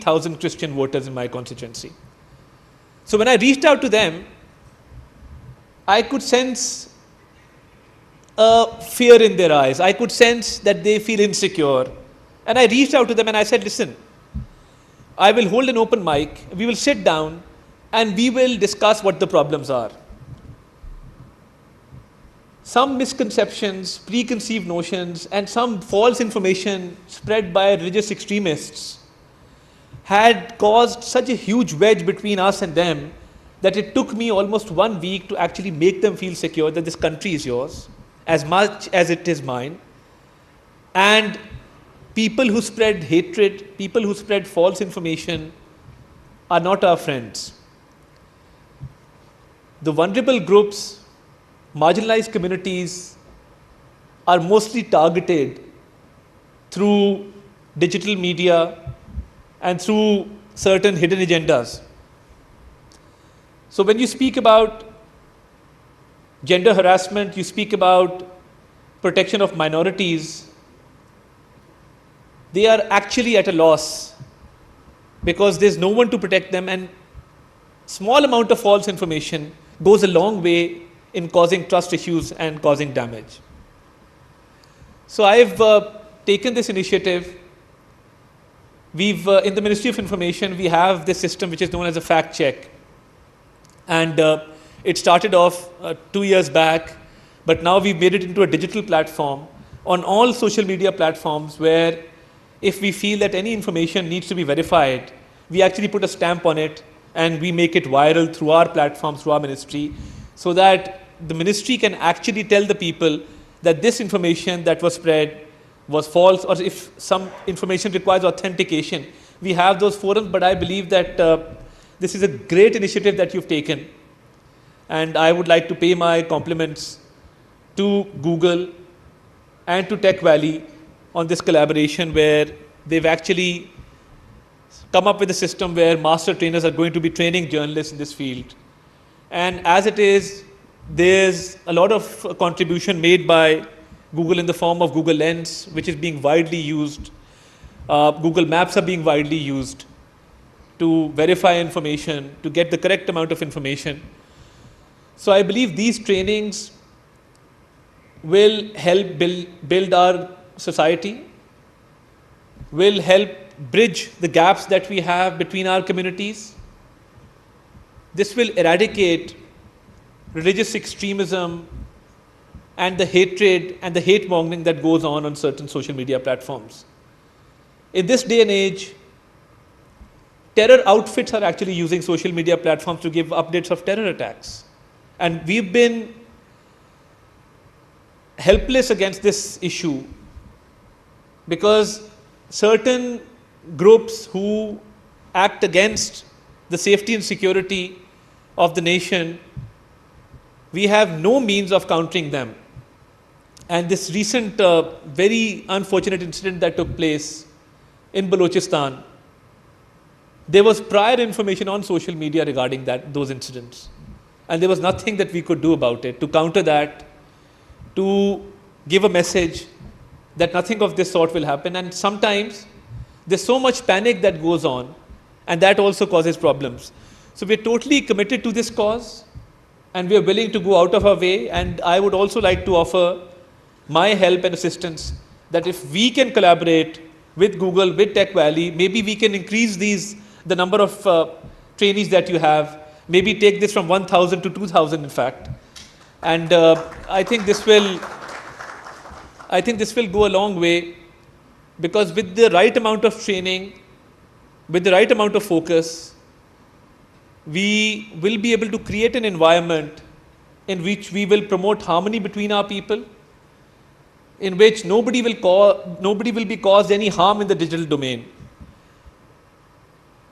60,000 Christian voters in my constituency. So when I reached out to them, I could sense a fear in their eyes. I could sense that they feel insecure. And I reached out to them and I said, listen, I will hold an open mic, we will sit down and we will discuss what the problems are. Some misconceptions, preconceived notions, and some false information spread by religious extremists had caused such a huge wedge between us and them that it took me almost 1 week to actually make them feel secure that this country is yours as much as it is mine. And people who spread hatred, people who spread false information are not our friends. The vulnerable groups, marginalized communities are mostly targeted through digital media and through certain hidden agendas. So when you speak about gender harassment, you speak about protection of minorities, they are actually at a loss because there's no one to protect them, and small amount of false information goes a long way in causing trust issues and causing damage. So I've taken this initiative. We've, in the Ministry of Information, we have this system which is known as a fact check. And it started off 2 years back, but now we've made it into a digital platform on all social media platforms where if we feel that any information needs to be verified, we actually put a stamp on it and we make it viral through our platforms, through our ministry, so that the ministry can actually tell the people that this information that was spread was false, or if some information requires authentication, we have those forums. But I believe that this is a great initiative that you've taken, and I would like to pay my compliments to Google and to Tech Valley on this collaboration where they've actually come up with a system where master trainers are going to be training journalists in this field. And as it is, there's a lot of contribution made by Google in the form of Google Lens, which is being widely used. Google Maps are being widely used to verify information, to get the correct amount of information. So I believe these trainings will help build our society, will help bridge the gaps that we have between our communities. This will eradicate religious extremism and the hatred and the hate mongering that goes on certain social media platforms. In this day and age, terror outfits are actually using social media platforms to give updates of terror attacks. And we've been helpless against this issue because certain groups who act against the safety and security of the nation, we have no means of countering them. And this recent very unfortunate incident that took place in Balochistan, there was prior information on social media regarding those incidents. And there was nothing that we could do about it to counter that, to give a message that nothing of this sort will happen. And sometimes there's so much panic that goes on, and that also causes problems. So we're totally committed to this cause, and we're willing to go out of our way. And I would also like to offer my help and assistance that if we can collaborate with Google, with Tech Valley, maybe we can increase the number of trainees that you have, maybe take this from 1,000 to 2,000 in fact. And I think this will go a long way, because with the right amount of training, with the right amount of focus, we will be able to create an environment in which we will promote harmony between our people, in which nobody will be caused any harm in the digital domain.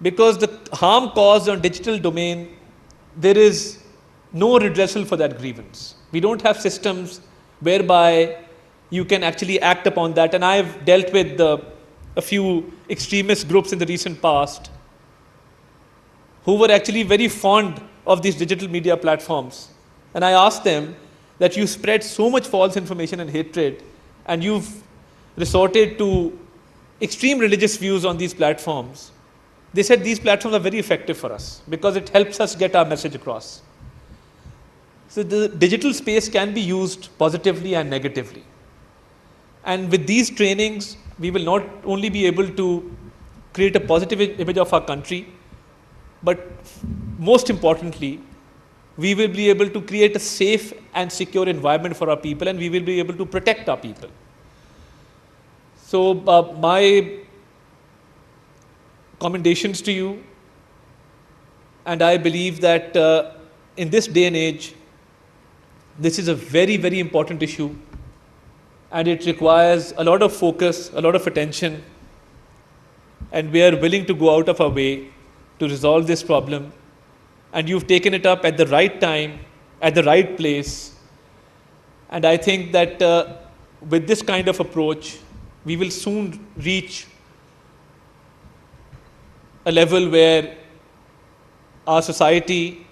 Because the harm caused on digital domain, there is no redressal for that grievance. We don't have systems whereby you can actually act upon that. And I've dealt with a few extremist groups in the recent past who were actually very fond of these digital media platforms. And I asked them that you spread so much false information and hatred, and you've resorted to extreme religious views on these platforms. They said these platforms are very effective for us because it helps us get our message across. So the digital space can be used positively and negatively. And with these trainings, we will not only be able to create a positive image of our country, but most importantly, we will be able to create a safe and secure environment for our people, and we will be able to protect our people. So my commendations to you, and I believe that in this day and age, this is a very, very important issue, and it requires a lot of focus, a lot of attention, and we are willing to go out of our way to resolve this problem. And you've taken it up at the right time, at the right place. And I think that with this kind of approach, we will soon reach a level where our society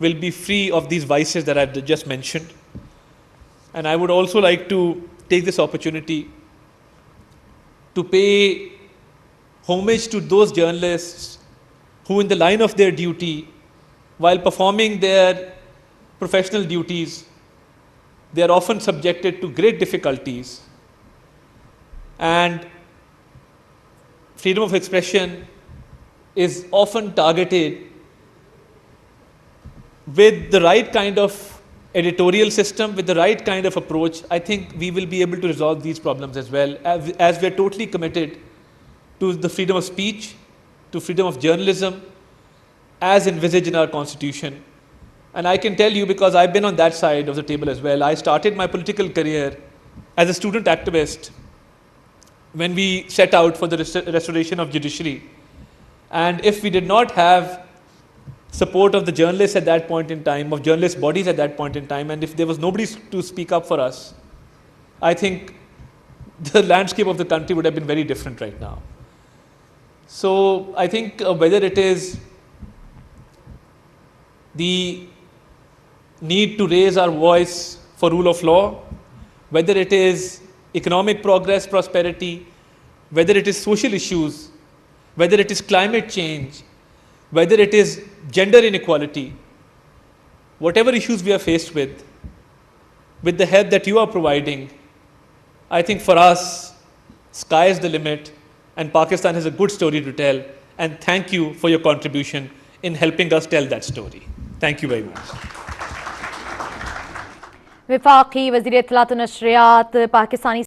will be free of these vices that I've just mentioned. And I would also like to take this opportunity to pay homage to those journalists who, in the line of their duty, while performing their professional duties, they are often subjected to great difficulties. And freedom of expression is often targeted with the right kind of editorial system, with the right kind of approach. I think we will be able to resolve these problems as well, as we are totally committed to the freedom of speech, to freedom of journalism, as envisaged in our constitution. And I can tell you, because I've been on that side of the table as well, I started my political career as a student activist when we set out for the restoration of judiciary. And if we did not have support of the journalists at that point in time, of journalist bodies at that point in time, and if there was nobody to speak up for us, I think the landscape of the country would have been very different right now. So I think whether it is the need to raise our voice for rule of law, whether it is economic progress, prosperity, whether it is social issues, whether it is climate change, whether it is gender inequality, whatever issues we are faced with the help that you are providing, I think for us, sky is the limit, and Pakistan has a good story to tell. And thank you for your contribution in helping us tell that story. Thank you very much. वफाकी वज़ीर इत्तलात व नशरियात पाकिस्तानी